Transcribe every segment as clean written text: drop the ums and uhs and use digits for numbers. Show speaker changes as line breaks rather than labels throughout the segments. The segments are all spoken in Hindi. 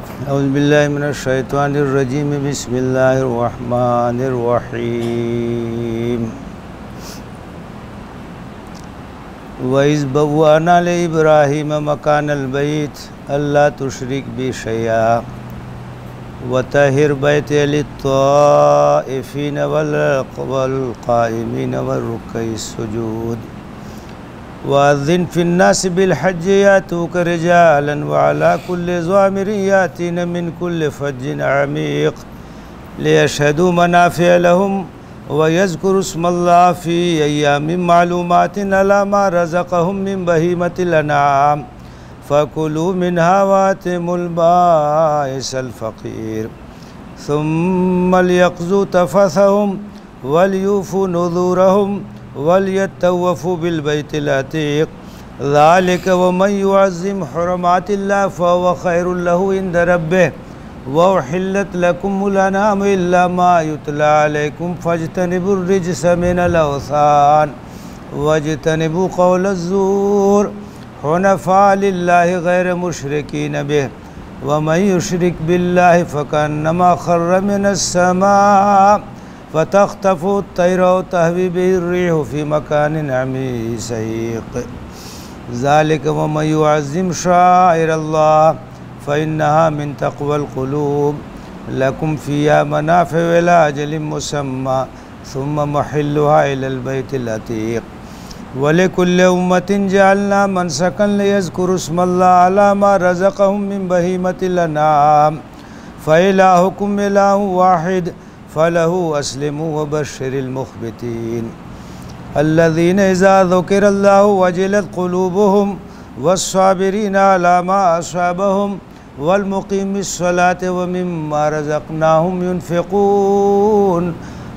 औज़ुबिल्लाहि मिनश्शैतानिर्रजीम बिस्मिल्लाहिर्रहमानिर्रहीम। वइज़ बव्वाना लिइब्राहीम मकानल बैत अल्ला तुशरिक बि शैआ वतहिर बैति लित्ताइफीन वल-क़ाइमीन वर्रुक्कइस्सुजूद वअज़्ज़िन फ़िन्नासि बिलहज्जि यातूक रिजालन वअला कुल्लि ज़ामिरिन यातीन मिन कुल्लि फ़ज्जिन अमीक़ लियशहदू मनाफ़िअ लहुम वयज़्कुरू इस्मल्लाहि फ़ी अय्यामिन मालूमातिन अला मा रज़क़हुम मिन बहीमतिल अनआम फ़कुलू मिन्हा वअतिमुल बाइसल फ़क़ीर सुम्मा लियक़ज़ू तफ़थहुम वलयूफ़ू नुज़ूरहुम वलियत्तवफ़ू बिलबैतिल अतीक़ ज़ालिक वमन युअज़्ज़िम हुरुमातिल्लाहि फ़हुव ख़ैरुल लहू इंद रब्बिह वउहिल्लत लकुमुल अनआमु इल्ला मा युतला अलैकुम फ़ज्तनिबुर रिज्स मिनल औसान वज्तनिबू क़ौलज़्ज़ूर हुनफ़ा लिल्लाहि गैर मुशरिकीन बिह वमन युशरिक बिल्लाहि फ़कअन्नमा ख़र्र मिनस्समा फ़तख़्तफ़ुहु अत्तैरु औ तहवी बिहिर्रीहु फ़ी मकानिन सहीक़ ज़ालिक वमन युअज़्ज़िम शाइरल्लाह फ़इन्नहा मिन तक़वल क़ुलूब लकुम फ़ीहा मनाफ़िअ इला अजलिन मुसम्मा सुम्मा महिल्लुहा इलल बैतिल अतीक़ वलिकुल्लि उम्मतिन जअलना मनसकन लियज़्कुरू इस्मल्लाहि अला मा रज़क़हुम मिन बहीमतिल अनआम फ़इलाहुकुम इलाहुन वाहिद फ़लहू अस्लिमू वबश्शिरिल मुख़्बितीन अल्लज़ीना इज़ा ज़ुकिरल्लाहु वजिलत क़ुलूबुहुम वस्साबिरीना अला मा असाबहुम वल्मुक़ीमिस्सलाति वमिम्मा रज़क़नाहुम युनफ़िक़ून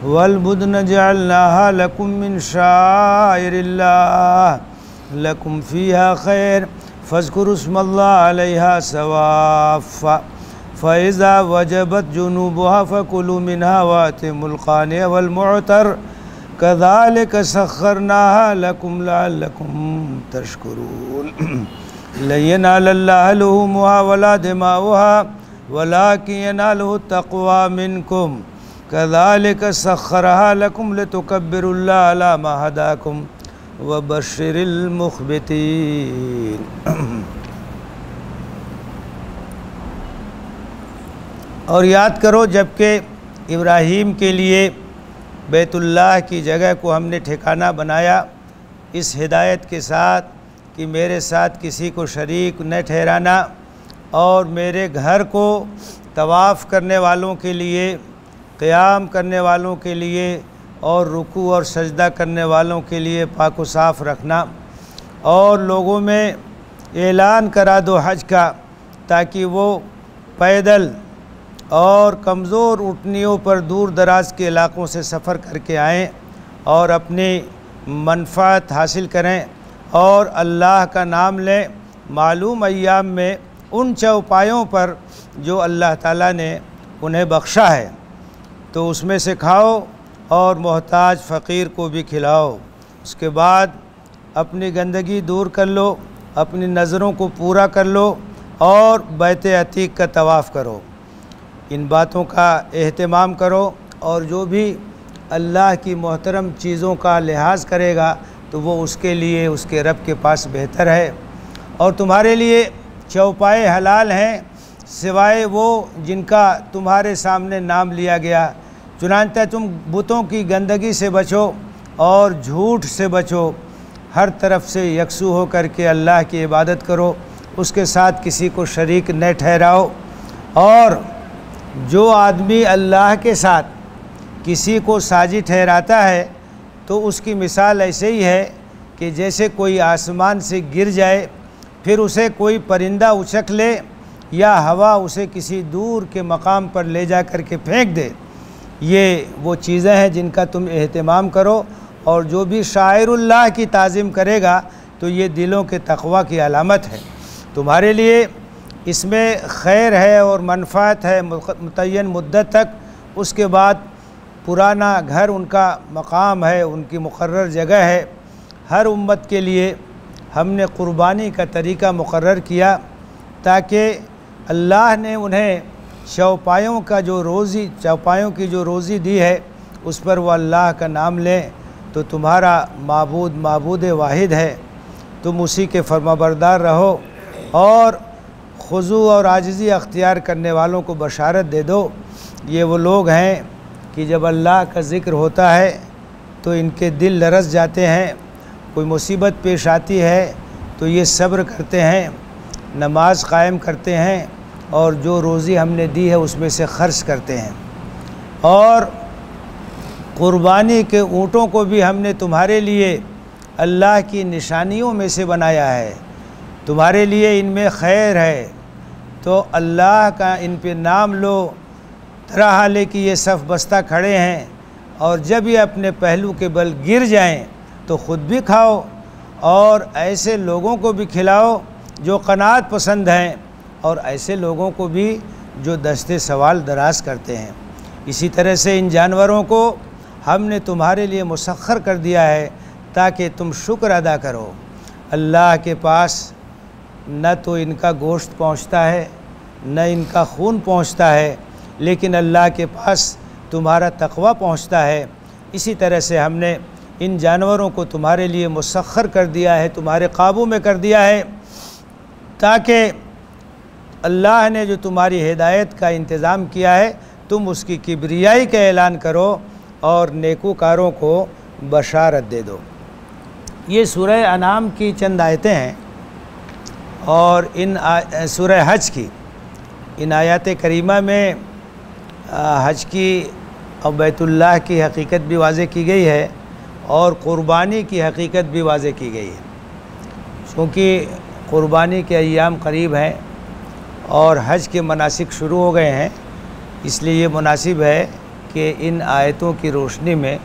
वल्बुदन जअलनाहा लकुम मिन शाइरिल्लाह लकुम फ़ीहा खैर फ़ज़्कुरू इस्मल्लाहि अलैहा सवाफ़ा फ़इज़ा वजबत जुनूबुहा फ़कुलू मिन्हा वअतिमुल क़ानिअ वल मुअतर कज़ालिक सख़्ख़रनाहा लकुम लअल्लकुम तशकुरून लन यनालल्लाहा लुहूमुहा वला दिमाउहा वलाकिन यनालुहु तक़वा मिनकुम कज़ालिक सख़्ख़रहा लकुम लितुकब्बिरुल्लाह अला मा हदाकुम वबश्शिरिल मुख़्बितीन। और याद करो जबकि इब्राहीम के लिए बैतुल्लाह की जगह को हमने ठिकाना बनाया इस हिदायत के साथ कि मेरे साथ किसी को शरीक न ठहराना और मेरे घर को तवाफ़ करने वालों के लिए, क़याम करने वालों के लिए और रुकू और सजदा करने वालों के लिए पाक व साफ़ रखना और लोगों में ऐलान करा दो हज का ताकि वो पैदल और कमज़ोर ऊँटनियों पर दूर दराज के इलाक़ों से सफ़र करके आएँ और अपनी मनफ़ात हासिल करें और अल्लाह का नाम लें मालूम अय्याम में उन चौपायों पर जो अल्लाह ताला ने उन्हें बख्शा है, तो उसमें से खाओ और मोहताज फ़कीर को भी खिलाओ। उसके बाद अपनी गंदगी दूर कर लो, अपनी नज़रों को पूरा कर लो और बैत अतीक़ का तवाफ़ करो। इन बातों का एहतमाम करो और जो भी अल्लाह की मोहतरम चीज़ों का लिहाज करेगा तो वो उसके लिए उसके रब के पास बेहतर है। और तुम्हारे लिए चौपाए हलाल हैं सिवाय वो जिनका तुम्हारे सामने नाम लिया गया। चुनांचे तुम बुतों की गंदगी से बचो और झूठ से बचो, हर तरफ से यकसू हो करके अल्लाह की इबादत करो, उसके साथ किसी को शरीक न ठहराओ। और जो आदमी अल्लाह के साथ किसी को साजी ठहराता है तो उसकी मिसाल ऐसे ही है कि जैसे कोई आसमान से गिर जाए फिर उसे कोई परिंदा उचक ले या हवा उसे किसी दूर के मकाम पर ले जा कर के फेंक दे। ये वो चीज़ें हैं जिनका तुम एहतमाम करो और जो भी शाइरुल्लाह की ताज़ीम करेगा तो ये दिलों के तक़वा की अलामत है। तुम्हारे लिए इसमें खैर है और मनफ़ात है मुतय्यन मुद्दत तक, उसके बाद पुराना घर उनका मकाम है, उनकी मुक़र्रर जगह है। हर उम्मत के लिए हमने क़ुरबानी का तरीक़ा मुक़र्रर किया ताकि अल्लाह ने उन्हें चौपायों की जो रोज़ी दी है उस पर वो अल्लाह का नाम लें तो तुम्हारा माबूद वाहिद है, तुम उसी के फरमाबरदार रहो और खुजू और आजिज़ी अख्तियार करने वालों को बशारत दे दो। ये वो लोग हैं कि जब अल्लाह का ज़िक्र होता है तो इनके दिल लरस जाते हैं, कोई मुसीबत पेश आती है तो ये सब्र करते हैं, नमाज कायम करते हैं और जो रोज़ी हमने दी है उसमें से खर्च करते हैं। और कुर्बानी के ऊँटों को भी हमने तुम्हारे लिए अल्लाह की निशानियों में से बनाया है, तुम्हारे लिए इनमें खैर है, तो अल्लाह का इन पे नाम लो। तरह हाले कि ये सफ़ बस्ता खड़े हैं और जब ये अपने पहलू के बल गिर जाएं तो ख़ुद भी खाओ और ऐसे लोगों को भी खिलाओ जो क़नाअत पसंद हैं और ऐसे लोगों को भी जो दस्ते सवाल दराज करते हैं। इसी तरह से इन जानवरों को हमने तुम्हारे लिए मुसख्खर कर दिया है ताकि तुम शुक्र अदा करो। अल्लाह के पास न तो इनका गोश्त पहुँचता है न इनका खून पहुँचता है, लेकिन अल्लाह के पास तुम्हारा तक़वा पहुँचता है। इसी तरह से हमने इन जानवरों को तुम्हारे लिए मुसख्खर कर दिया है, तुम्हारे काबू में कर दिया है, ताकि अल्लाह ने जो तुम्हारी हिदायत का इंतज़ाम किया है तुम उसकी किबरियाई का ऐलान करो और नेकूकारों को बशारत दे दो। ये सूरह अनाम की चंद आयतें हैं और इन सूरह हज की इन आयत करीमा में हज की और बैतुल्लाह की हकीकत भी वाज़े की गई है और क़ुरबानी की हकीकत भी वाज़े की गई है। क्योंकि क़ुरबानी के अय्याम करीब हैं और हज के मनासिक शुरू हो गए हैं, इसलिए ये मुनासिब है कि इन आयतों की रोशनी में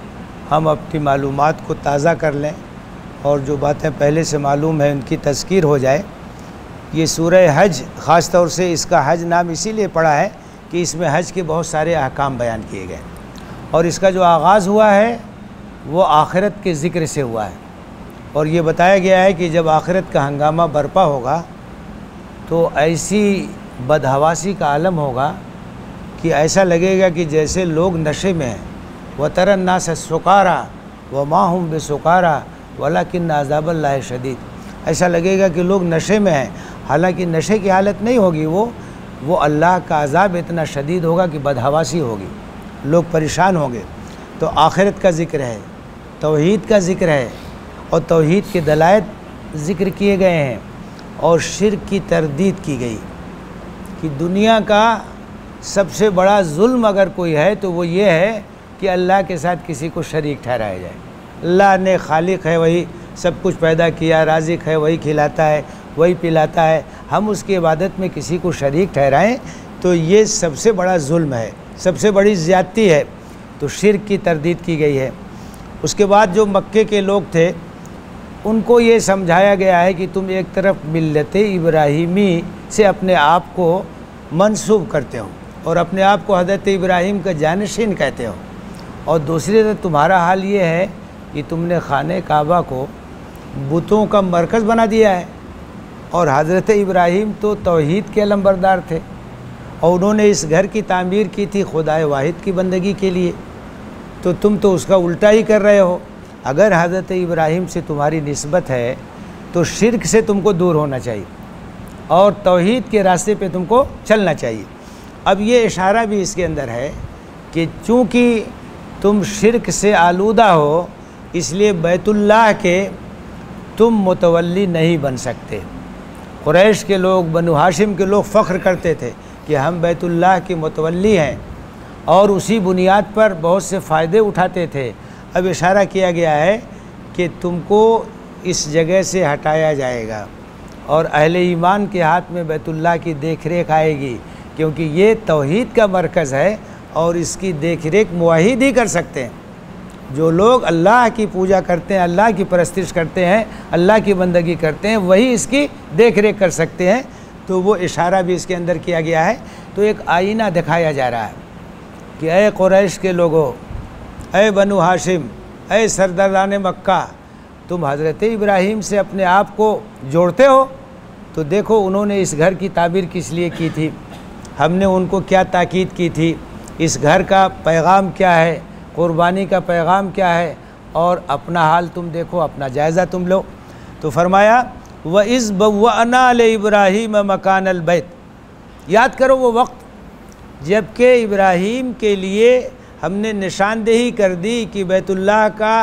हम अपनी मालूमात को ताज़ा कर लें और जो बातें पहले से मालूम है उनकी तज़कीर हो जाए। ये सूरह हज ख़ास तौर से इसका हज नाम इसीलिए पड़ा है कि इसमें हज के बहुत सारे अहकाम बयान किए गए और इसका जो आगाज़ हुआ है वो आखिरत के ज़िक्र से हुआ है और ये बताया गया है कि जब आखिरत का हंगामा बरपा होगा तो ऐसी बदहवासी का आलम होगा कि ऐसा लगेगा कि जैसे लोग नशे में हैं। व तरन नास सुकारा व मा हुम बेसुकारा वलाकिन अज़ाबल्लाहि शदीद। ऐसा लगेगा कि लोग नशे में हैं, हालांकि नशे की हालत नहीं होगी, वो अल्लाह का अज़ाब इतना शदीद होगा कि बदहवासी होगी, लोग परेशान होंगे। तो आखिरत का ज़िक्र है, तौहीद का ज़िक्र है और तौहीद के दलाइल ज़िक्र किए गए हैं और शिर्क की तरदीद की गई कि दुनिया का सबसे बड़ा जुल्म अगर कोई है तो वो ये है कि अल्लाह के साथ किसी को शरीक ठहराया जाए। अल्लाह ने खालिक है, वही सब कुछ पैदा किया, राज़िक है, वही खिलाता है, वही पिलाता है, हम उसकी इबादत में किसी को शरीक ठहराएं तो ये सबसे बड़ा जुल्म है, सबसे बड़ी ज़्यादती है। तो शिर्क की तरदीद की गई है। उसके बाद जो मक्के के लोग थे उनको ये समझाया गया है कि तुम एक तरफ मिल्लत इब्राहीमी से अपने आप को मंसूब करते हो और अपने आप को हज़रत इब्राहीम का जानशीन कहते हो, और दूसरी तरफ तुम्हारा हाल ये है कि तुमने खाने काबा को बुतों का मरकज़ बना दिया है। और हज़रत इब्राहीम तो तौहीद के अलमबरदार थे और उन्होंने इस घर की तामीर की थी खुदाए वाहिद की बंदगी के लिए, तो तुम तो उसका उल्टा ही कर रहे हो। अगर हज़रत इब्राहीम से तुम्हारी निस्बत है तो शिर्क से तुमको दूर होना चाहिए और तौहीद के रास्ते पे तुमको चलना चाहिए। अब ये इशारा भी इसके अंदर है कि चूँकि तुम शिर्क से आलूदा हो इसलिए बैतुल्लाह के तुम मुतवल्ली नहीं बन सकते। कुरैश के लोग, बनु हाशिम के लोग फ़ख्र करते थे कि हम बैतुल्लाह के मुतवल्ली हैं और उसी बुनियाद पर बहुत से फ़ायदे उठाते थे। अब इशारा किया गया है कि तुमको इस जगह से हटाया जाएगा और अहले ईमान के हाथ में बैतुल्लाह की देख रेख आएगी, क्योंकि ये तौहीद का मरकज़ है और इसकी देख रेख मुवाहिद ही कर सकते हैं। जो लोग अल्लाह की पूजा करते हैं, अल्लाह की परस्तिश करते हैं, अल्लाह की बंदगी करते हैं, वही इसकी देख रेख कर सकते हैं। तो वो इशारा भी इसके अंदर किया गया है। तो एक आईना दिखाया जा रहा है कि ऐ कुरैश के लोगों, ऐ बनु हाशिम, ऐ सरदारान मक्का, तुम हज़रत इब्राहीम से अपने आप को जोड़ते हो तो देखो उन्होंने इस घर की ताबीर किस लिए की थी, हमने उनको क्या ताकीद की थी, इस घर का पैगाम क्या है, क़ुरबानी का पैगाम क्या है, और अपना हाल तुम देखो, अपना जायज़ा तुम लो। तो फरमाया व इज़ बव्वअना ले इब्राहीम मकान अल बैत, याद करो वो वक्त जबकि इब्राहीम के लिए हमने निशानदेही कर दी कि बैतुल्लाह का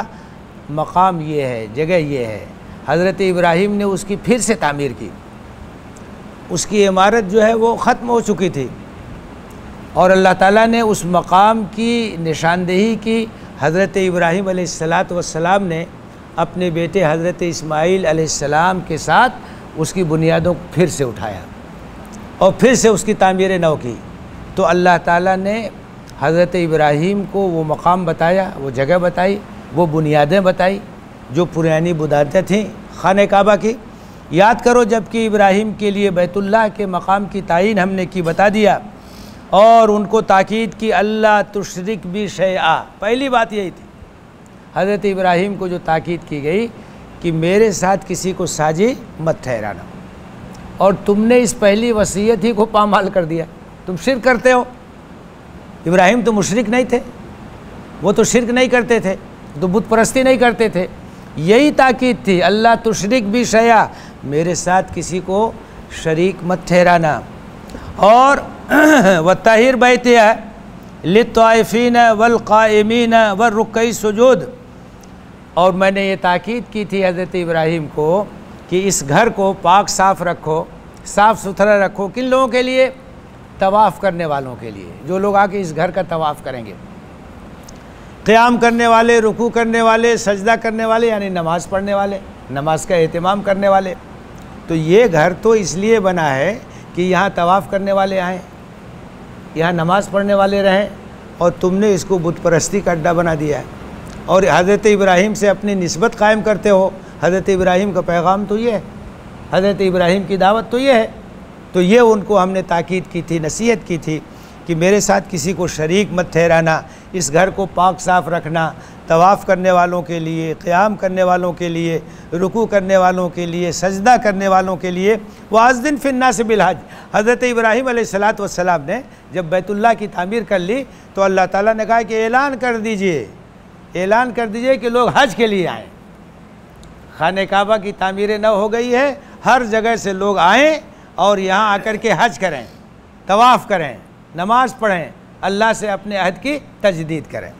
मकाम ये है, जगह ये है। हज़रत इब्राहीम ने उसकी फिर से तामीर की, उसकी इमारत जो है वो ख़त्म हो चुकी थी और अल्लाह ताला ने उस मकाम की निशानदेही की। हज़रत इब्राहीम अलैहिस्सलातु वस्सलाम ने अपने बेटे हज़रत इस्माईल अलैहिस्सलाम के साथ उसकी बुनियादों को फिर से उठाया और फिर से उसकी तामीर नौ की। तो अल्लाह ताला ने हज़रत इब्राहीम को वो मकाम बताया, वो जगह बताई, वो बुनियादें बताई जो पुरानी बुनियादें थीं खाने काबा की। याद करो जबकि इब्राहीम के लिए बैतुल्लाह के मकाम की तायीन हमने की, बता दिया, और उनको ताकीद की अल्लाह तुशरिक भी शैआ। पहली बात यही थी हज़रत इब्राहीम को जो ताकीद की गई कि मेरे साथ किसी को साजी मत ठहराना, और तुमने इस पहली वसीयत ही को पामाल कर दिया। तुम शिर्क करते हो। इब्राहीम तो मुशरिक नहीं थे, वो तो शिर्क नहीं करते थे, तो बुत परस्ती नहीं करते थे। यही ताकीद थी अल्लाह तुशरिक भी शया, मेरे साथ किसी को शरीक मत ठहराना। और व ताहिर बैतिया लित्ताइफीन वल काइमीन व रुक्कई सुजूद, और मैंने ये ताकीद की थी हज़रत इब्राहीम को कि इस घर को पाक साफ़ रखो, साफ़ सुथरा रखो। किन लोगों के लिए? तवाफ़ करने वालों के लिए, जो लोग आके इस घर का तवाफ़ करेंगे। क़याम करने वाले, रुकू करने वाले, सजदा करने वाले, यानी नमाज़ पढ़ने वाले, नमाज का एहतिमाम करने वाले। तो ये घर तो इसलिए बना है कि यहाँ तवाफ़ करने वाले आएँ, यहाँ नमाज़ पढ़ने वाले रहें, और तुमने इसको बुत परस्ती का अड्डा बना दिया है और हज़रत इब्राहीम से अपनी निस्बत कायम करते हो। हज़रत इब्राहीम का पैगाम तो ये है, हज़रत इब्राहीम की दावत तो ये है। तो ये उनको हमने ताकीद की थी, नसीहत की थी कि मेरे साथ किसी को शरीक मत ठहराना, इस घर को पाक साफ़ रखना, तवाफ़ करने वालों के लिए, क़याम करने वालों के लिए, रुकू करने वालों के लिए, सजदा करने वालों के लिए। वाज़िन फिन्नास बिल हज, हज़रत इब्राहीम अलैहिस्सलातु वस्सलाम ने जब बैतुल्लाह की तामीर कर ली तो अल्लाह ताला ने कहा कि ऐलान कर दीजिए कि लोग हज के लिए आएँ। खाने काबा की तामीर नौ हो गई है, हर जगह से लोग आएँ और यहाँ आकर के हज करें, तवाफ़ करें, नमाज़ पढ़ें, अल्लाह से अपने अहद की तजदीद करें।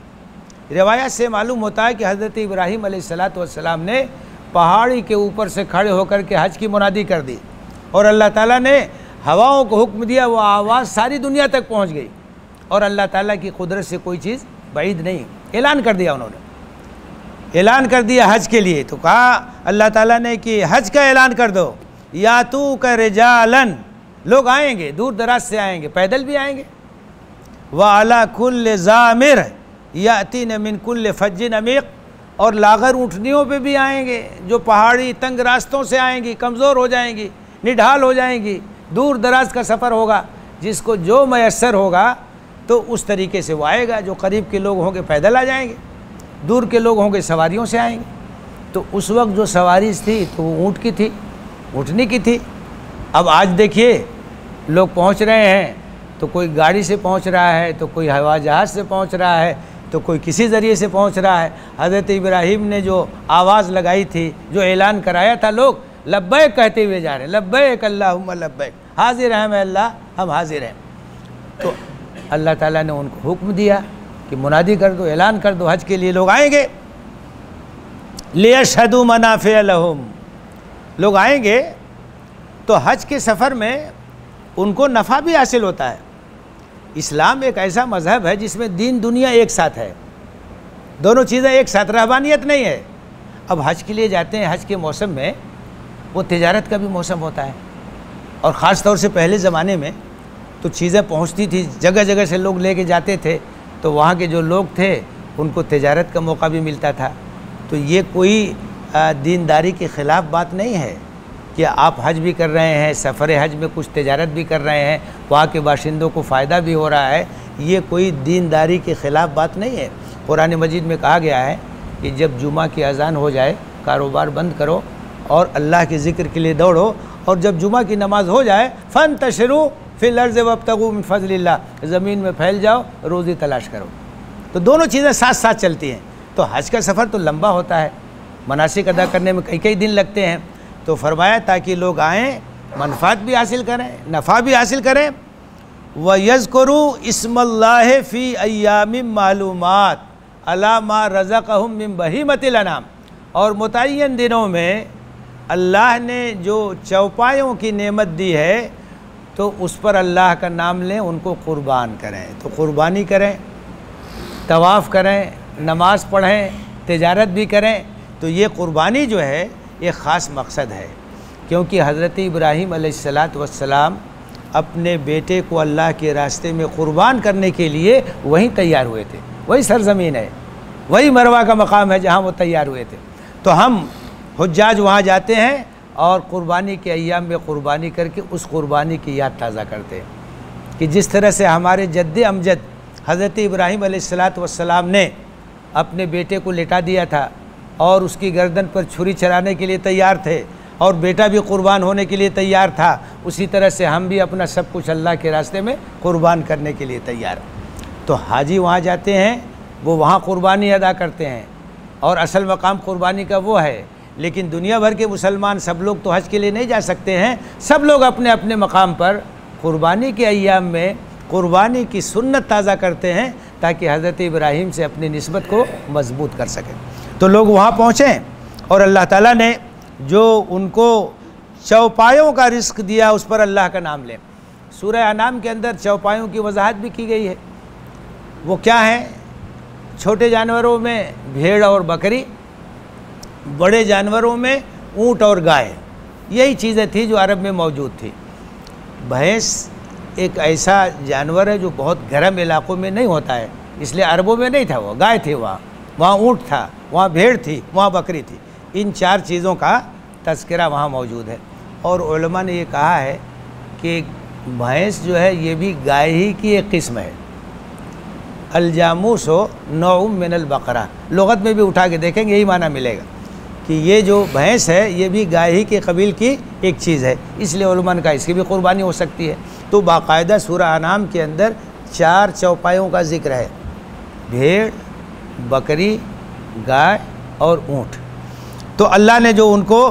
रिवायत से मालूम होता है कि हज़रत इब्राहीम अलैहिस्सलातु वस्सलाम ने पहाड़ी के ऊपर से खड़े होकर के हज की मुनादी कर दी और अल्लाह ताला ने हवाओं को हुक्म दिया, वो आवाज़ सारी दुनिया तक पहुँच गई और अल्लाह ताला की कुदरत से कोई चीज़ बाइद नहीं। ऐलान कर दिया, उन्होंने ऐलान कर दिया हज के लिए। तो कहा अल्लाह ताला ने कि हज का ऐलान कर दो, यातू का रिजालन, लोग आएंगे, दूर दराज से आएंगे, पैदल भी आएंगे। व अला कुल्ल ज़ामिर यातीन मिन कुल्ल फज्जिन अमीक़, और लागर ऊँटनियों पे भी आएंगे जो पहाड़ी तंग रास्तों से आएंगी, कमज़ोर हो जाएंगी, निढाल हो जाएंगी, दूर दराज का सफ़र होगा, जिसको जो मैसर होगा तो उस तरीके से वो आएगा। जो करीब के लोग होंगे पैदल आ जाएंगे, दूर के लोग होंगे सवारियों से आएंगे। तो उस वक्त जो सवारी थी तो वो ऊँट की थी, ऊँटनी की थी। अब आज देखिए लोग पहुँच रहे हैं, तो कोई गाड़ी से पहुँच रहा है, तो कोई हवाई जहाज़ से पहुँच रहा है, तो कोई किसी ज़रिए से पहुँच रहा है। हज़रत इब्राहीम ने जो आवाज़ लगाई थी, जो ऐलान कराया था, लोग लब्बैक कहते हुए जा रहे हैं, लब्बैक अल्लाहुम्मा लब्बैक, हाजिर हैं मैं अल्लाह, हम हाजिर हैं। तो अल्लाह ताला ने उनको हुक्म दिया कि मुनादी कर दो, ऐलान कर दो, हज के लिए लोग आएंगे। लियशहदू मनाफ़िअ लहुम, लोग आएंगे तो हज के सफ़र में उनको नफ़ा भी हासिल होता है। इस्लाम एक ऐसा मज़हब है जिसमें दीन दुनिया एक साथ है, दोनों चीज़ें एक साथ, रहबानियत नहीं है। अब हज के लिए जाते हैं, हज के मौसम में वो तिजारत का भी मौसम होता है, और ख़ास तौर से पहले ज़माने में तो चीज़ें पहुंचती थी, जगह जगह से लोग लेके जाते थे, तो वहाँ के जो लोग थे उनको तिजारत का मौका भी मिलता था। तो ये कोई दीनदारी के ख़िलाफ़ बात नहीं है कि आप हज भी कर रहे हैं, सफ़र हज में कुछ तिजारत भी कर रहे हैं, वहाँ के बाशिंदों को फ़ायदा भी हो रहा है, ये कोई दीनदारी के ख़िलाफ़ बात नहीं है। कुरान मजीद में कहा गया है कि जब जुमा की अज़ान हो जाए, कारोबार बंद करो और अल्लाह के ज़िक्र के लिए दौड़ो और जब जुमा की नमाज हो जाए फंतशरू फिल अर्ज़ वब्तगू मिन फज़लिल्लाह, ज़मीन में फैल जाओ, रोज़ी तलाश करो। तो दोनों चीज़ें साथ साथ चलती हैं। तो हज का सफ़र तो लंबा होता है, मनासिक अदा करने में कई कई दिन लगते हैं। तो फरमाया ताकि लोग आएँ, मनफ़ात भी हासिल करें, नफ़ा भी हासिल करें। व यज़्कुरू इस्मल्लाहि फ़ी अय्यामिन मालूमात अला मा रज़क़हुम मिन बहीमतिल अनाम, और मुतय्यन दिनों में अल्लाह ने जो चौपायों की नेमत दी है तो उस पर अल्लाह का नाम लें, उनको क़ुरबान करें। तो क़ुरबानी करें, तवाफ़ करें, नमाज़ पढ़ें, तिजारत भी करें। तो ये क़ुरबानी जो है ये ख़ास मकसद है, क्योंकि हज़रत इब्राहीम अलैहिस्सलातु वस्सलाम अपने बेटे को अल्लाह के रास्ते में क़ुरबान करने के लिए वहीं तैयार हुए थे। वही सरज़मीन है, वही मरवा का मकाम है जहाँ वो तैयार हुए थे। तो हम हुज्जाज वहाँ जाते हैं और क़ुरबानी के अय्याम में क़ुरबानी करके उस क़ुरबानी की याद ताज़ा करते हैं कि जिस तरह से हमारे जद्द अमजद हज़रत इब्राहीम अलैहिस्सलातु वस्सलाम ने अपने बेटे को लिटा दिया था और उसकी गर्दन पर छुरी चलाने के लिए तैयार थे और बेटा भी क़ुरबान होने के लिए तैयार था, उसी तरह से हम भी अपना सब कुछ अल्लाह के रास्ते में क़ुरबान करने के लिए तैयार। तो हाजी वहाँ जाते हैं, वो वहाँ क़ुरबानी अदा करते हैं और असल मकाम क़ुरबानी का वो है। लेकिन दुनिया भर के मुसलमान सब लोग तो हज के लिए नहीं जा सकते हैं, सब लोग अपने अपने मकाम पर क़ुरबानी के अय्याम में क़ुरबानी की सुन्नत ताज़ा करते हैं ताकि हज़रत इब्राहीम से अपनी निस्बत को मजबूत कर सकें। तो लोग वहाँ पहुँचें और अल्लाह ताला ने जो उनको चौपायों का रिस्क दिया उस पर अल्लाह का नाम लें। सूरह अनाम के अंदर चौपायों की वजाहत भी की गई है। वो क्या है? छोटे जानवरों में भेड़ और बकरी, बड़े जानवरों में ऊँट और गाय, यही चीज़ें थी जो अरब में मौजूद थी। भैंस एक ऐसा जानवर है जो बहुत गर्म इलाक़ों में नहीं होता है, इसलिए अरबों में नहीं था। वो गाय थी, वहाँ ऊँट था, वहाँ भेड़ थी, वहाँ बकरी थी। इन चार चीज़ों का तज़किरा वहाँ मौजूद है। और उलमा ने ये कहा है कि भैंस जो है ये भी गाय ही की एक किस्म है। अलजामूस हो नौम मिनल बकरा, लुग़त में भी उठा के देखेंगे यही माना मिलेगा कि ये जो भैंस है ये भी गाय ही के कबील की एक चीज़ है, इसलिए उलमा ने कहा इसकी भी क़ुरबानी हो सकती है। तो बाकायदा सूरह अनाम के अंदर चार चौपायों का ज़िक्र है, भेड़, बकरी, गाय और ऊँट। तो अल्लाह ने जो उनको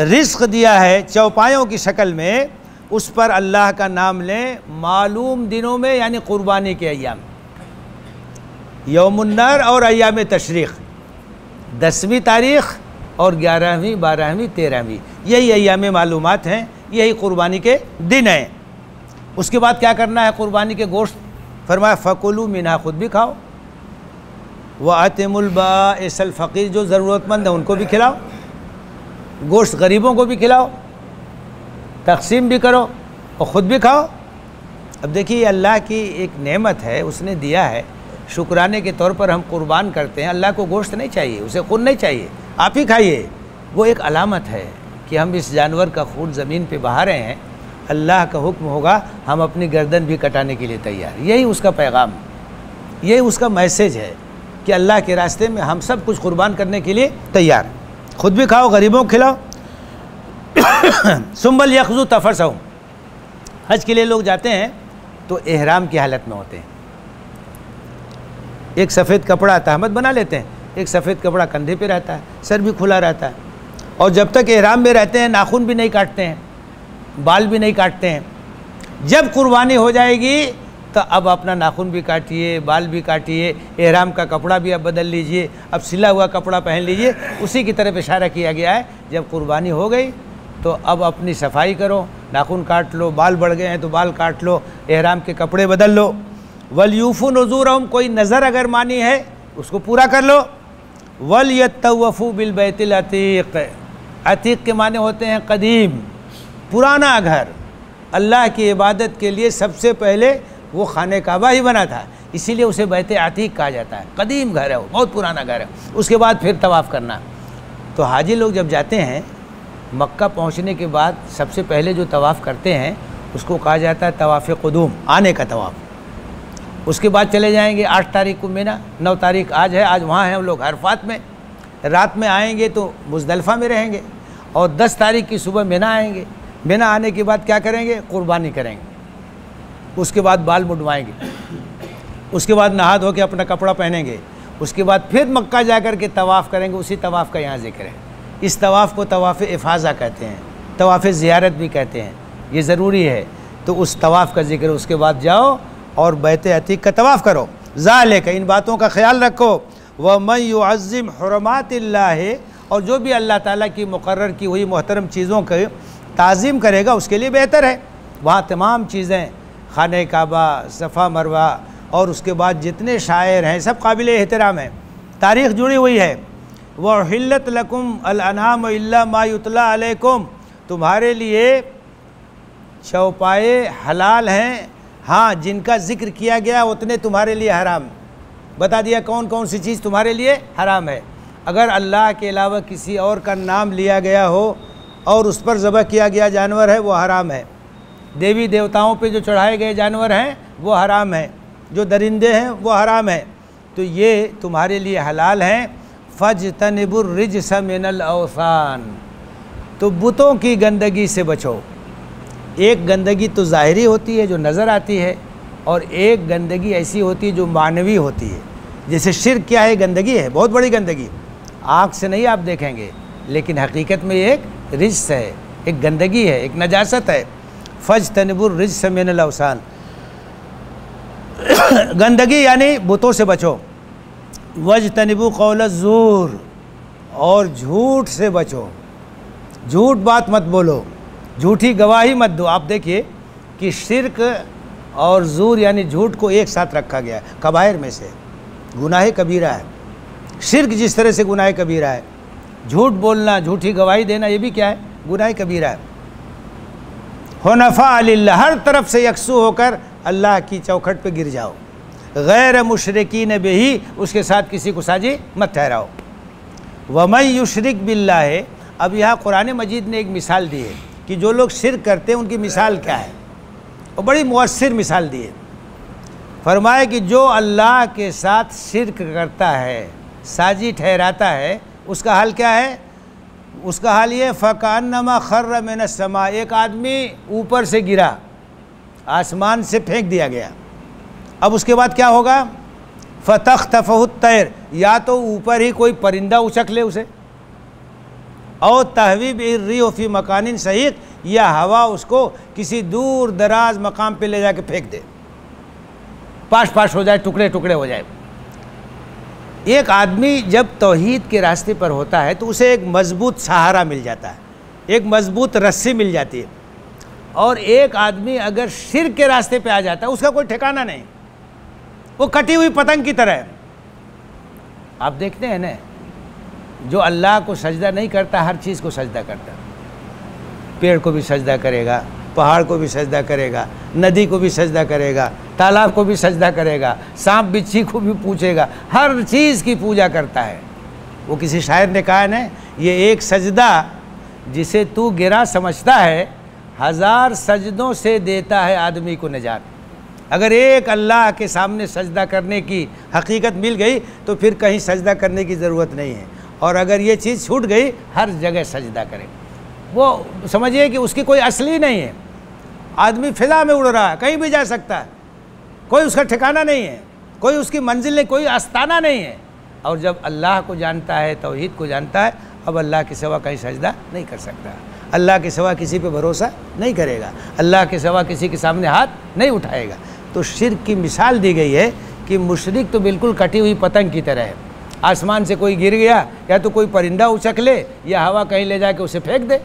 रिस्क दिया है चौपायों की शक्ल में, उस पर अल्लाह का नाम लें मालूम दिनों में, यानी क़ुरबानी के अय्याम, यौमुन नहर और अय्याम तशरीक़, 10वीं तारीख़ और 11वीं, 12वीं, 13वीं, यही अय्याम मालूमात हैं, यही क़ुरबानी के दिन हैं। उसके बाद क्या करना है? क़ुरबानी के गोश्त फरमाया फ़कुलू मिन्हा, खुद भी खाओ, व अतिमुल बाइसल फ़क़ीर, जो ज़रूरतमंद है उनको भी खिलाओ, गोश्त गरीबों को भी खिलाओ, तकसीम भी करो और ख़ुद भी खाओ। अब देखिए अल्लाह की एक नेमत है, उसने दिया है, शुक्राने के तौर पर हम कुर्बान करते हैं। अल्लाह को गोश्त नहीं चाहिए, उसे खून नहीं चाहिए, आप ही खाइए। वो एक अलामत है कि हम इस जानवर का खून ज़मीन पे बहा रहे हैं, अल्लाह का हुक्म होगा हम अपनी गर्दन भी कटाने के लिए तैयार। यही उसका पैगाम, यही उसका मैसेज है कि अल्लाह के रास्ते में हम सब कुछ कुर्बान करने के लिए तैयार। ख़ुद भी खाओ, गरीबों को खिलाओ। सुम्बल यखजू तफरसहूं, हज के लिए लोग जाते हैं तो एहराम की हालत में होते हैं। एक सफ़ेद कपड़ा तहमत बना लेते हैं, एक सफ़ेद कपड़ा कंधे पे रहता है, सर भी खुला रहता है, और जब तक एहराम में रहते हैं नाखून भी नहीं काटते हैं, बाल भी नहीं काटते हैं। जब कुर्बानी हो जाएगी तो अब अपना नाखून भी काटिए, बाल भी काटिए, एहराम का कपड़ा भी अब बदल लीजिए, अब सिला हुआ कपड़ा पहन लीजिए। उसी की तरफ इशारा किया गया है। जब कुर्बानी हो गई तो अब अपनी सफाई करो, नाखून काट लो, बाल बढ़ गए हैं तो बाल काट लो, एहराम के कपड़े बदल लो। वलयूफ़ू नुज़ूरहुम, कोई नज़र अगर मानी है उसको पूरा कर लो। वलयतवफ़ू बिल बैतिल अतीक़, अतीक़ के माने होते हैं कदीम, पुराना घर। अल्लाह की इबादत के लिए सबसे पहले वो खाने काबा ही बना था, इसीलिए उसे बैत अतीक़ कहा जाता है। कदीम घर है वो, बहुत पुराना घर है। उसके बाद फिर तवाफ़ करना। तो हाजी लोग जब जाते हैं मक्का पहुंचने के बाद सबसे पहले जो तवाफ़ करते हैं उसको कहा जाता है तवाफ़ क़ुदूम, आने का तवाफ़। उसके बाद चले जाएंगे 8 तारीख को मिना, 9 तारीख आज है, आज वहाँ हैं हम लोग अरफ़ात में। रात में आएंगे तो मुज़दलिफ़ा में रहेंगे और 10 तारीख की सुबह मिना आएंगे। मिना आने के बाद क्या करेंगे? कुर्बानी करेंगे। उसके बाद बाल मुडवाएंगे, उसके बाद नहा धो के अपना कपड़ा पहनेंगे, उसके बाद फिर मक्का जाकर के तवाफ़ करेंगे। उसी तवाफ़ का यहाँ जिक्र है। इस तवाफ़ को तवाफ़ इफ़ाज़ा कहते हैं, तवाफ़ ज़ियारत भी कहते हैं। ये ज़रूरी है, तो उस तवाफ़ का जिक्र। उसके बाद जाओ और बैत अतीक का तवाफ़ करो। ज़ालिक, इन बातों का ख्याल रखो। व मन युअज़्ज़िम हुरमातिल्लाह, और जो भी अल्लाह ताला की मुकर्रर की हुई मोहतरम चीज़ों के ताज़ीम करेगा उसके लिए बेहतर है। वहाँ तमाम चीज़ें, खाने काबा, सफ़ा मरवा और उसके बाद जितने शायर हैं सब काबिल एहतराम हैं। तारीख़ जुड़ी हुई है। व हिल्लत लकुम अल अनाम इल्ला मा युतला अलैकुम, तुम्हारे लिए चौपाए हलाल हैं, हाँ जिनका जिक्र किया गया उतने तुम्हारे लिए हराम। बता दिया कौन कौन सी चीज़ तुम्हारे लिए हराम है। अगर अल्लाह के अलावा किसी और का नाम लिया गया हो और उस पर ज़बह किया गया जानवर है वो हराम है। देवी देवताओं पे जो चढ़ाए गए जानवर हैं वो हराम है, जो दरिंदे हैं वो हराम है। तो ये तुम्हारे लिए हलाल हैं। फज्तनिबुर रिज्स मिनल औसान, तो बुतों की गंदगी से बचो। एक गंदगी तो ज़ाहिरी होती है जो नज़र आती है, और एक गंदगी ऐसी होती है जो मानवी होती है। जैसे शिर्क क्या है? गंदगी है, बहुत बड़ी गंदगी, आँख से नहीं आप देखेंगे, लेकिन हकीकत में एक रिज्स है, एक गंदगी है, एक नजासत है। फज्तनिबुर रिज्स मिनल औसान, गंदगी यानी बुतों से बचो। वज्तनिबू कौल ज़ूर, और झूठ से बचो। झूठ बात मत बोलो, झूठी गवाही मत दो। आप देखिए कि शिर्क और ज़ूर यानी झूठ को एक साथ रखा गया है। कबायर में से गुनाह कबीरा है। शिर्क जिस तरह से गुनाह कबीरा है, झूठ बोलना, झूठी गवाही देना, ये भी क्या है? गुनाह कबीरा है। हुनफ़ा लिल्लाह, हर तरफ से यकसू होकर अल्लाह की चौखट पे गिर जाओ। गैर मुशरिकीन बिही, उसके साथ किसी को साजी मत ठहराओ। वमन युशरिक बिल्लाह, अब यहाँ कुरान मजीद ने एक मिसाल दी है कि जो लोग शिर्क करते हैं उनकी मिसाल क्या है, और बड़ी मुअस्सिर मिसाल दी है। फरमाए कि जो अल्लाह के साथ शिर्क करता है, साजी ठहराता है, उसका हाल क्या है? उसका हाल ये, फ़कान्नमा खर्र मिनस समा, एक आदमी ऊपर से गिरा, आसमान से फेंक दिया गया। अब उसके बाद क्या होगा? फ़तख्तफ़हु तैर, या तो ऊपर ही कोई परिंदा उचक ले उसे, और तहवीब इर्रिह फी मकानिन सहीक़, या हवा उसको किसी दूर दराज मकाम पे ले जाके फेंक दे, पाश पाश हो जाए, टुकड़े टुकड़े हो जाए। एक आदमी जब तौहीद के रास्ते पर होता है तो उसे एक मजबूत सहारा मिल जाता है, एक मजबूत रस्सी मिल जाती है। और एक आदमी अगर शिर्क के रास्ते पे आ जाता है उसका कोई ठिकाना नहीं, वो कटी हुई पतंग की तरह है। आप देखते हैं ना, जो अल्लाह को सजदा नहीं करता हर चीज़ को सजदा करता, पेड़ को भी सजदा करेगा, पहाड़ को भी सजदा करेगा, नदी को भी सजदा करेगा, तालाब को भी सजदा करेगा, सांप बिच्छी को भी पूछेगा, हर चीज़ की पूजा करता है। वो किसी शायर ने कहा है ना, ये एक सजदा जिसे तू गिरा समझता है, 1000 सजदों से देता है आदमी को निजात। अगर एक अल्लाह के सामने सजदा करने की हकीकत मिल गई तो फिर कहीं सजदा करने की ज़रूरत नहीं है। और अगर ये चीज़ छूट गई, हर जगह सजदा करें। वो समझिए कि उसकी कोई असली नहीं है, आदमी फिजा में उड़ रहा है, कहीं भी जा सकता है, कोई उसका ठिकाना नहीं है, कोई उसकी मंजिल नहीं, कोई आस्ताना नहीं है। और जब अल्लाह को जानता है, तौहीद को जानता है, अब अल्लाह के सिवा कहीं सजदा नहीं कर सकता, अल्लाह के सिवा किसी पे भरोसा नहीं करेगा, अल्लाह के सिवा किसी के सामने हाथ नहीं उठाएगा। तो शिर्क की मिसाल दी गई है कि मुशरिक तो बिल्कुल कटी हुई पतंग की तरह है, आसमान से कोई गिर गया या तो कोई परिंदा उचक ले या हवा कहीं ले जाके उसे फेंक दे,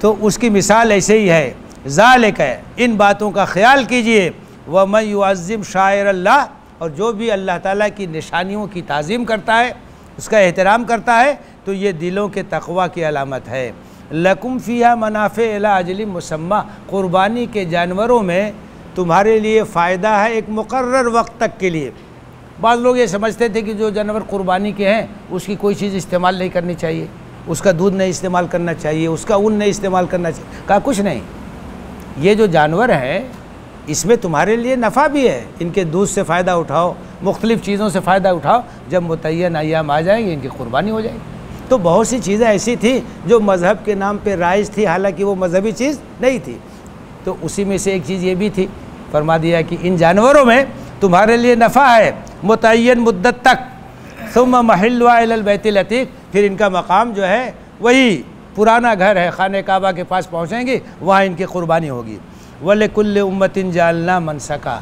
तो उसकी मिसाल ऐसे ही है। ज़ालिक है, इन बातों का ख्याल कीजिए। व मन युअज़्ज़िम शाइर अल्लाह, और जो भी अल्लाह ताला की निशानियों की ताज़ीम करता है, उसका एहतराम करता है, तो ये दिलों के तक़वा की अलामत है। लकुम फ़ीहा मनाफ़े इला अजलिम मुसम्मा, क़ुरबानी के जानवरों में तुम्हारे लिए फ़ायदा है एक मुक़र्रर वक्त तक के लिए। बाज़ लोग ये समझते थे कि जो जानवर क़ुरबानी के हैं उसकी कोई चीज़ इस्तेमाल नहीं करनी चाहिए, उसका दूध नहीं इस्तेमाल करना चाहिए, उसका ऊन नहीं इस्तेमाल करना चाहिए। कहा कुछ नहीं, ये जो जानवर हैं इसमें तुम्हारे लिए नफ़ा भी है, इनके दूध से फ़ायदा उठाओ, मुख्तलिफ़ चीज़ों से फ़ायदा उठाओ। जब मुतय्यन अय्याम आ जाएंगे इनकी क़ुरबानी हो जाएगी। तो बहुत सी चीज़ें ऐसी थी जो मज़हब के नाम पे राइज थी, हालांकि वो मज़हबी चीज़ नहीं थी। तो उसी में से एक चीज़ ये भी थी, फरमा दिया कि इन जानवरों में तुम्हारे लिए नफ़ा है मुतय्यन मुद्दत तक, सुम्मा महिल्लुहा इलल बैतिल अतीक, फिर इनका मकाम जो है वही पुराना घर है, खाने काबा के पास पहुँचेंगे, वहाँ इनकी कुर्बानी होगी। वलिकुल्लि उम्मतिन जालना मनसका,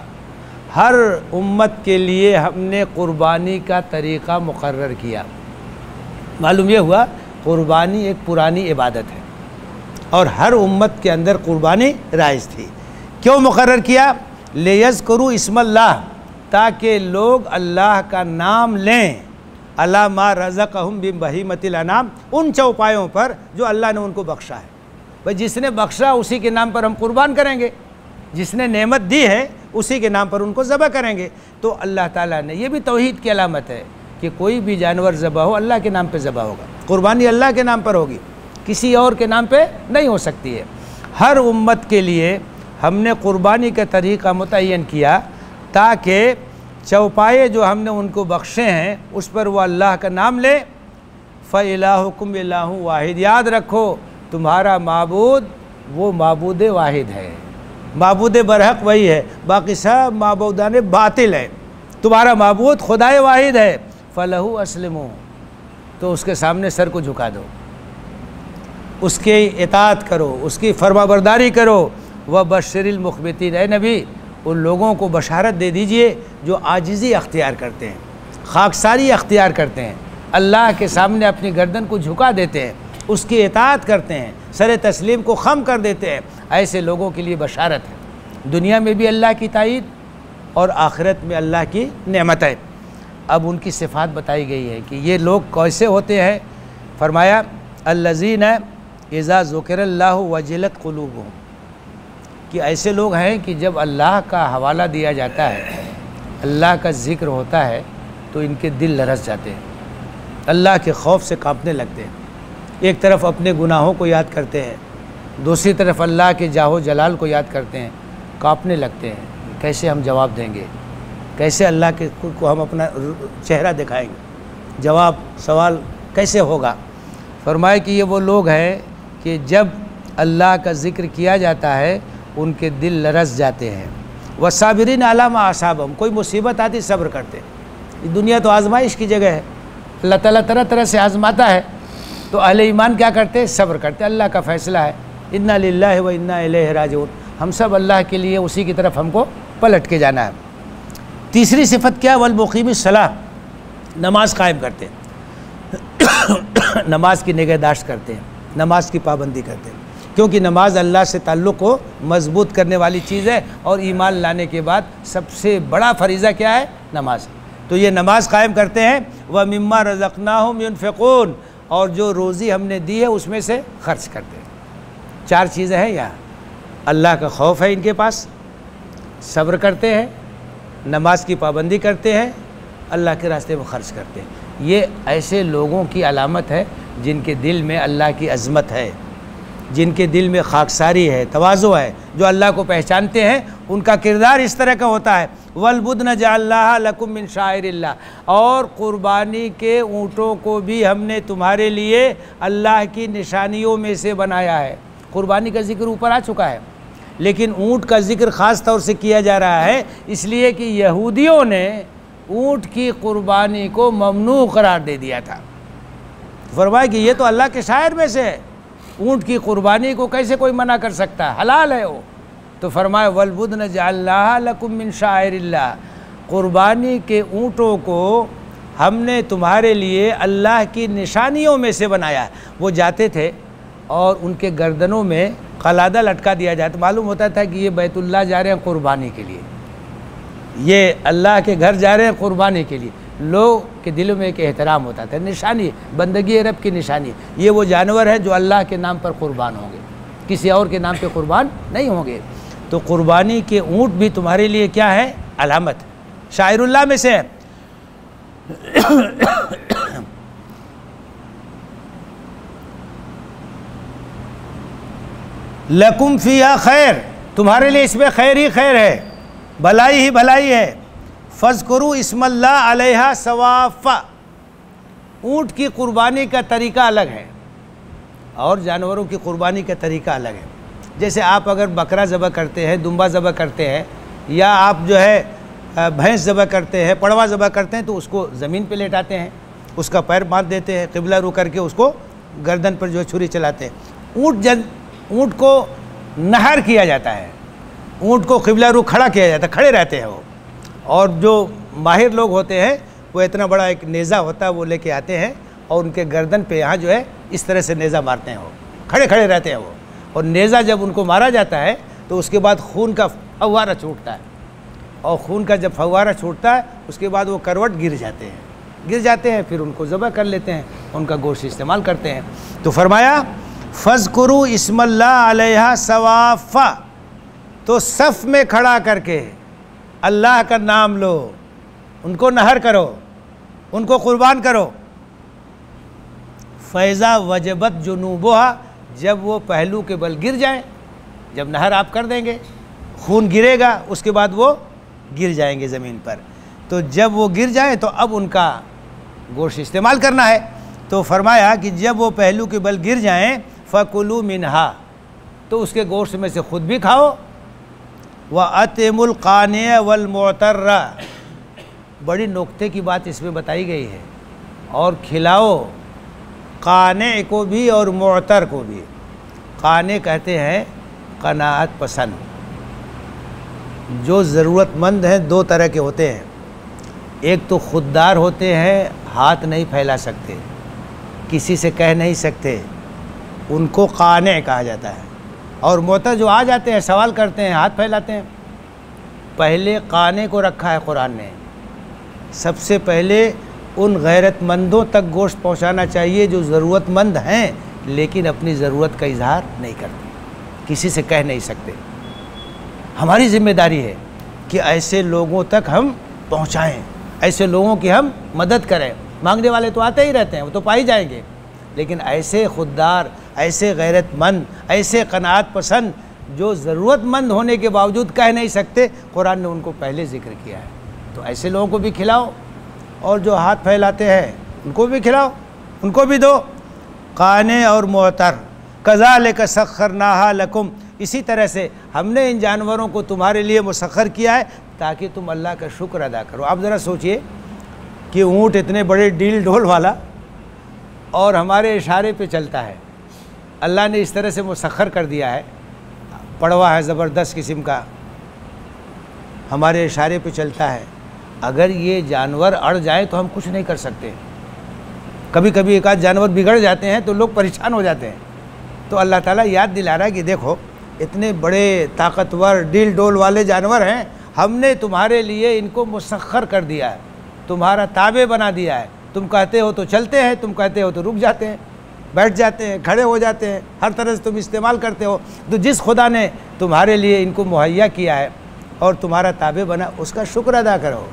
हर उम्मत के लिए हमने कुर्बानी का तरीक़ा मुकर्रर किया। मालूम ये हुआ कुर्बानी एक पुरानी इबादत है और हर उम्मत के अंदर कुर्बानी राइज थी। क्यों मुकर्रर किया? लियज़्कुरू इस्मल्लाह, ताकि लोग अल्लाह का नाम लें, अला मा रज़क़हुम बिम बहीमतिल अनाम, उन चौपायों पर जो अल्लाह ने उनको बख्शा है। भाई जिसने बख्शा उसी के नाम पर हम कुर्बान करेंगे, जिसने नेमत दी है उसी के नाम पर उनको ज़बह करेंगे। तो अल्लाह ताला ने, ये भी तौहीद की अलामत है कि कोई भी जानवर ज़बह हो अल्लाह के नाम पे ज़बह होगा, कुर्बानी अल्लाह के नाम पर होगी, किसी और के नाम पे नहीं हो सकती है। हर उम्मत के लिए हमने कुर्बानी का तरीक़ा मुतय्यन किया ताकि चौपाए जो हमने उनको बख्शे हैं उस पर वो अल्लाह का नाम ले। फ़इलाहुकुम इलाहुन वाहिद, याद रखो तुम्हारा माबूद वो माबूद वाहिद है, माबूद बरहक वही है, बाकी सब माबूदान बातिल है। तुम्हारा माबूद खुदाए वाहिद है, फ़लहु अस्लिमू, तो उसके सामने सर को झुका दो, उसके इताअत करो, उसकी फरमाबरदारी करो। व बशरिल मुख़बितीन, ए नबी उन लोगों को बशारत दे दीजिए जो आजिज़ी अख्तियार करते हैं, खाकसारी अख्तियार करते हैं, अल्लाह के सामने अपनी गर्दन को झुका देते हैं, उसकी इताअत करते हैं, सर तस्लीम को ख़म कर देते हैं। ऐसे लोगों के लिए बशारत है, दुनिया में भी अल्लाह की ताईद और आखिरत में अल्लाह की नेमत है। अब उनकी सिफ़ात बताई गई है कि ये लोग कैसे होते हैं। फरमाया अल्लज़ीना इज़ा ज़ुकिरल्लाहु वजिलत क़ुलूबुहुम, कि ऐसे लोग हैं कि जब अल्लाह का हवाला दिया जाता है, अल्लाह का ज़िक्र होता है तो इनके दिल लरस जाते हैं, अल्लाह के खौफ से कांपने लगते हैं। एक तरफ अपने गुनाहों को याद करते हैं, दूसरी तरफ अल्लाह के जाहो जलाल को याद करते हैं, कांपने लगते हैं, कैसे हम जवाब देंगे, कैसे अल्लाह के को हम अपना चेहरा दिखाएंगे, जवाब सवाल कैसे होगा। फरमाए कि ये वो लोग हैं कि जब अल्लाह का ज़िक्र किया जाता है उनके दिल लरस जाते हैं। वसाबिरीन अला मा असाबहुम, कोई मुसीबत आती सब्र करते हैं। दुनिया तो आजमाइश की जगह है, अल्लाह ताला तरह तरह से आजमाता है, तो अहले ईमान क्या करते हैं? सब्र करते हैं। अल्लाह का फ़ैसला है, इन्ना लिल्लाहि व इन्ना इलैहि राजिऊन, हम सब अल्लाह के लिए, उसी की तरफ हमको पलट के जाना है। तीसरी सिफत क्या? वल मुक़ीमिस सलाह, नमाज कायम करते हैं, नमाज की निगहदाश्त करते हैं, नमाज की पाबंदी करते हैं, क्योंकि नमाज अल्लाह से ताल्लुक़ को मजबूत करने वाली चीज़ है और ईमान लाने के बाद सबसे बड़ा फरीज़ा क्या है? नमाज। तो ये नमाज कायम करते हैं। व मिम्मा रज़क़नाहुम युनफ़िक़ून, और जो रोज़ी हमने दी है उसमें से खर्च करते हैं। चार चीज़ें हैं यहाँ, अल्लाह का खौफ है इनके पास, सब्र करते हैं, नमाज की पाबंदी करते हैं, अल्लाह के रास्ते में खर्च करते हैं। ये ऐसे लोगों की अलामत है जिनके दिल में अल्लाह की अज़मत है, जिनके दिल में खाकसारी है, तवाज़ु है, जो अल्लाह को पहचानते हैं, उनका किरदार इस तरह का होता है। वलबुदन जअल्नाहा लकुम मिन शाइरिल्लाह, और क़ुरबानी के ऊँटों को भी हमने तुम्हारे लिए अल्लाह की निशानियों में से बनाया है। क़ुरबानी का ज़िक्र ऊपर आ चुका है, लेकिन ऊँट का ज़िक्र ख़ास तौर से किया जा रहा है इसलिए कि यहूदियों ने ऊँट की क़ुरबानी को ममनू करार दे दिया था। फरमाया कि ये तो अल्लाह के शायर में से है, ऊँट की क़ुरबानी को कैसे कोई मना कर सकता है, हलाल है वो। तो फरमाया वलबुदन जअल्नाहा लकुम मिन शाइरिल्लाह, क़ुरबानी के ऊँटों को हमने तुम्हारे लिए अल्लाह की निशानियों में से बनाया। वो जाते थे और उनके गर्दनों में कलादा लटका दिया जाता, मालूम होता था कि ये बैतुल्लाह जा रहे हैं क़ुरबानी के लिए, ये अल्लाह के घर जा रहे हैं क़ुरबानी के लिए। लोग के दिलों में एक एहतराम होता था, निशानी, बंदगी रब की निशानी। ये वो जानवर है जो अल्लाह के नाम पर क़ुरबान होंगे, किसी और के नाम पे क़ुरबान नहीं होंगे। तो क़ुरबानी के ऊँट भी तुम्हारे लिए क्या है? अलामत, शाइरुल्लाह में से है। लकुम फ़ीहा खैर, तुम्हारे लिए इसमें खैर ही खैर है, भलाई ही भलाई है। फ़ज़्कुरू इस्मल्लाह अलैहा सवाफ़ा, ऊँट की कुर्बानी का तरीका अलग है और जानवरों की कुर्बानी का तरीका अलग है। जैसे आप अगर बकरा ज़बह करते हैं, दुम्बा ज़बह करते हैं, या आप जो है भैंस ज़बह करते हैं, पड़वा ज़बह करते हैं, तो उसको ज़मीन पे लेटाते हैं, उसका पैर बांध देते हैं, क़िबला रू करके उसको गर्दन पर जो है छुरी चलाते हैं। ऊँट को नहर किया जाता है, ऊँट को क़िबला रू खड़ा किया जाता है, खड़े रहते हैं वो। और जो माहिर लोग होते हैं वो इतना बड़ा एक नेज़ा होता है, वो लेके आते हैं और उनके गर्दन पे यहाँ जो है इस तरह से नेज़ा मारते हैं, वो खड़े खड़े रहते हैं वो। और नेज़ा जब उनको मारा जाता है तो उसके बाद खून का फव्वारा छूटता है, और खून का जब फव्वारा छूटता है उसके बाद वो करवट गिर जाते हैं, फिर उनको ज़बह कर लेते हैं, उनका गोश्त इस्तेमाल करते हैं। तो फरमाया फ़ज़्कुरू इस्मल्लाह अलैहा सवाफ़ा, तो सफ़ में खड़ा करके अल्लाह का नाम लो, उनको नहर करो, उनको कुर्बान करो। फ़ैज़ा वजबत जुनूबुहा, जब वो पहलू के बल गिर जाए, जब नहर आप कर देंगे, खून गिरेगा, उसके बाद वो गिर जाएंगे ज़मीन पर। तो जब वो गिर जाए तो अब उनका गोश्त इस्तेमाल करना है। तो फरमाया कि जब वो पहलू के बल गिर जाएं, फ़कुलू मिनहा, तो उसके गोश्त में से ख़ुद भी खाओ। व अतिमुल क़ानिअ वल मुअतर्रा, बड़ी नुक्ते की बात इसमें बताई गई है, और खिलाओ क़ाने को भी और मुअतर को भी। क़ाने कहते हैं क़नाअत पसंद, जो ज़रूरतमंद हैं दो तरह के होते हैं, एक तो खुददार होते हैं, हाथ नहीं फैला सकते, किसी से कह नहीं सकते, उनको क़ाने कहा जाता है। और मुअतर जो आ जाते हैं, सवाल करते हैं, हाथ फैलाते हैं। पहले क़ाने को रखा है कुरान ने, सबसे पहले उन गैरतमंदों तक गोश्त पहुंचाना चाहिए जो ज़रूरतमंद हैं लेकिन अपनी ज़रूरत का इजहार नहीं करते, किसी से कह नहीं सकते। हमारी ज़िम्मेदारी है कि ऐसे लोगों तक हम पहुंचाएं, ऐसे लोगों की हम मदद करें। मांगने वाले तो आते ही रहते हैं, वो तो पा ही जाएंगे, लेकिन ऐसे खुददार, ऐसे गैरतमंद, ऐसे क़नाअत पसंद जो ज़रूरतमंद होने के बावजूद कह नहीं सकते, कुरान ने उनको पहले ज़िक्र किया है। तो ऐसे लोगों को भी खिलाओ, और जो हाथ फैलाते हैं उनको भी खिलाओ, उनको भी दो। क़ाने और मुअतर, कज़ालिक सख़्ख़रनाहा लकुम, इसी तरह से हमने इन जानवरों को तुम्हारे लिए मुसख्खर किया है ताकि तुम अल्लाह का शुक्र अदा करो। आप ज़रा सोचिए कि ऊँट इतने बड़े डील ढोल वाला और हमारे इशारे पे चलता है, अल्लाह ने इस तरह से मुसख्खर कर दिया है, पड़वा है ज़बरदस्त किस्म का, हमारे इशारे पे चलता है। अगर ये जानवर अड़ जाए तो हम कुछ नहीं कर सकते। कभी कभी एक आध जानवर बिगड़ जाते हैं तो लोग परेशान हो जाते हैं। तो अल्लाह ताला याद दिला रहा है कि देखो इतने बड़े ताकतवर डील डोल वाले जानवर हैं, हमने तुम्हारे लिए इनको मुसख्खर कर दिया है, तुम्हारा ताबे बना दिया है। तुम कहते हो तो चलते हैं, तुम कहते हो तो रुक जाते हैं, बैठ जाते हैं, खड़े हो जाते हैं, हर तरह से तुम इस्तेमाल करते हो। तो जिस खुदा ने तुम्हारे लिए इनको मुहैया किया है और तुम्हारा ताबे बना, उसका शुक्र अदा करो।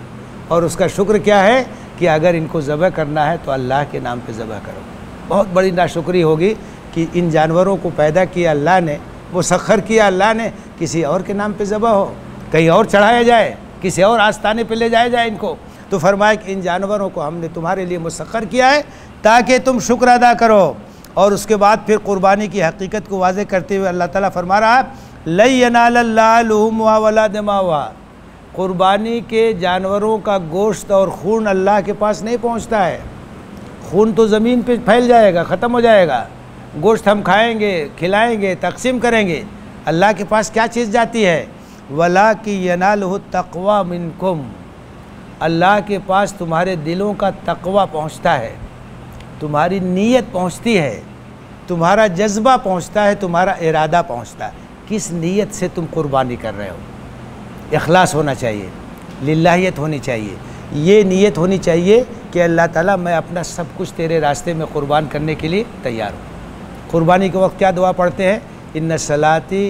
और उसका शुक्र क्या है कि अगर इनको ज़बह करना है तो अल्लाह के नाम पे ज़बह करो। बहुत बड़ी नाशुक्री होगी कि इन जानवरों को पैदा किया अल्लाह ने, मुसख्खर किया अल्लाह ने, किसी और के नाम पे ज़बह हो, कहीं और चढ़ाया जाए, किसी और आस्ताने पे ले जाया जाए इनको। तो फरमाया कि इन जानवरों को हमने तुम्हारे लिए मुसख्खर किया है ताकि तुम शुक्र अदा करो। और उसके बाद फिर कुर्बानी की हकीकत को वाज़ेह करते हुए अल्लाह ताला फरमा रहा है, लन यनालल्लाह लुहुमुहा वला दिमाउहा, कुर्बानी के जानवरों का गोश्त और खून अल्लाह के पास नहीं पहुंचता है। खून तो ज़मीन पे फैल जाएगा, ख़त्म हो जाएगा, गोश्त हम खाएंगे, खिलाएंगे, तकसीम करेंगे। अल्लाह के पास क्या चीज़ जाती है? वला कि यनालहु तक़वा मिनकुम, अल्लाह के पास तुम्हारे दिलों का तक़वा पहुंचता है, तुम्हारी नीयत पहुंचती है, तुम्हारा जज्बा पहुंचता है, तुम्हारा इरादा पहुंचता है। किस नीयत से तुम कुर्बानी कर रहे हो? इखलास होना चाहिए, लिल्लाहियत होनी चाहिए। ये नीयत होनी चाहिए कि अल्लाह ताला मैं अपना सब कुछ तेरे रास्ते में कुर्बान करने के लिए तैयार हूँ। कुर्बानी के वक्त क्या दुआ पढ़ते हैं? इन्ना सलाती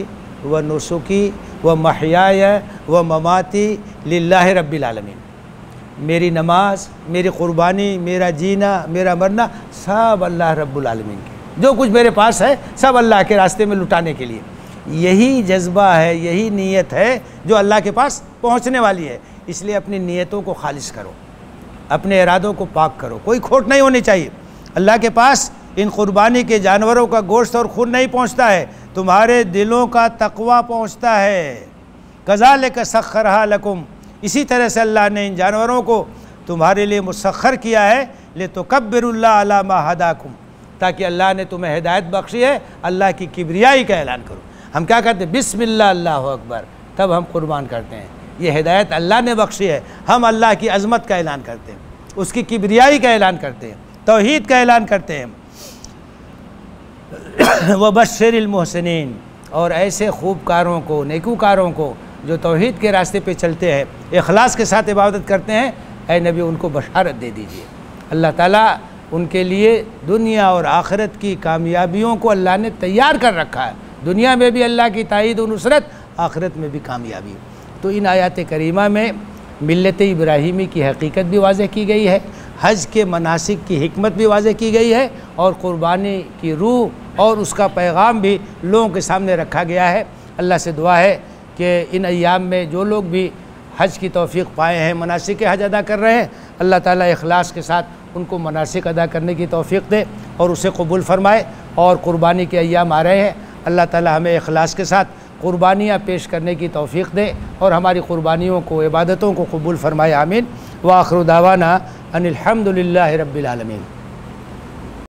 व नुसुकी व महयाय व ममाती लिल्लाहि रब्बिल आलमीन, मेरी नमाज, मेरी कुर्बानी, मेरा जीना, मेरा मरना सब अल्लाह रब्बुल आलमीन के, जो कुछ मेरे पास है सब अल्लाह के रास्ते में लुटाने के लिए। यही जज्बा है, यही नीयत है जो अल्लाह के पास पहुंचने वाली है। इसलिए अपनी नीयतों को खालिस करो, अपने इरादों को पाक करो, कोई खोट नहीं होनी चाहिए। अल्लाह के पास इन कुर्बानी के जानवरों का गोश्त और खून नहीं पहुँचता है, तुम्हारे दिलों का तकवा पहुँचता है। कज़ालिक सख्खरहा लकुम, इसी तरह से अल्लाह ने इन जानवरों को तुम्हारे लिए मुसख्खर किया है, लितुकब्बिरुल्लाह अला मा हदाकुम, ताकि अल्लाह ने तुम्हें हिदायत बख्शी है, अल्लाह की किबरियाई का ऐलान करो। हम क्या करते हैं? बिस्मिल्लाह अल्लाहु अकबर, तब हम कुर्बान करते हैं। ये हिदायत अल्लाह ने बख्शी है, हम अल्लाह की अज़मत का ऐलान करते हैं, उसकी किबरियाई का ऐलान करते हैं, तौहीद का ऐलान करते हैं। व बश्शिरिल मुहसिनीन, और ऐसे खूबकारों को, नेकूकारों को जो तौहीद के रास्ते पे चलते हैं, इखलास के साथ इबादत करते हैं, ऐ नबी उनको बशारत दे दीजिए। अल्लाह ताला उनके लिए दुनिया और आखिरत की कामयाबियों को अल्लाह ने तैयार कर रखा है। दुनिया में भी अल्लाह की ताईद और नुसरत, आखिरत में भी कामयाबी। तो इन आयात करीमा में मिल्लत इब्राहीमी की हकीकत भी वाज़ह की गई है, हज के मनासिक की हिकमत भी वाज़ह की गई है, और क़ुरबानी की रूह और उसका पैगाम भी लोगों के सामने रखा गया है। अल्लाह से दुआ है कि इन अय्याम में जो लोग भी हज की तौफ़ीक़ पाए हैं, मनासिक हज अदा कर रहे हैं, अल्लाह ताला इखलास के साथ उनको मनासिक अदा करने की तौफ़ीक़ दे और उसे कबूल फ़रमाए। और क़ुरबानी के अय्याम आ रहे हैं, अल्लाह ताला हमें इखलास के साथ क़ुरबानियाँ पेश करने की तौफ़ीक़ दे और हमारी क़ुरबानियों को, इबादतों को कबूल फ़रमाए। आमीन। व आखिर दावाना अनिल हम्दुलिल्लाहि रब्बिल आलमीन।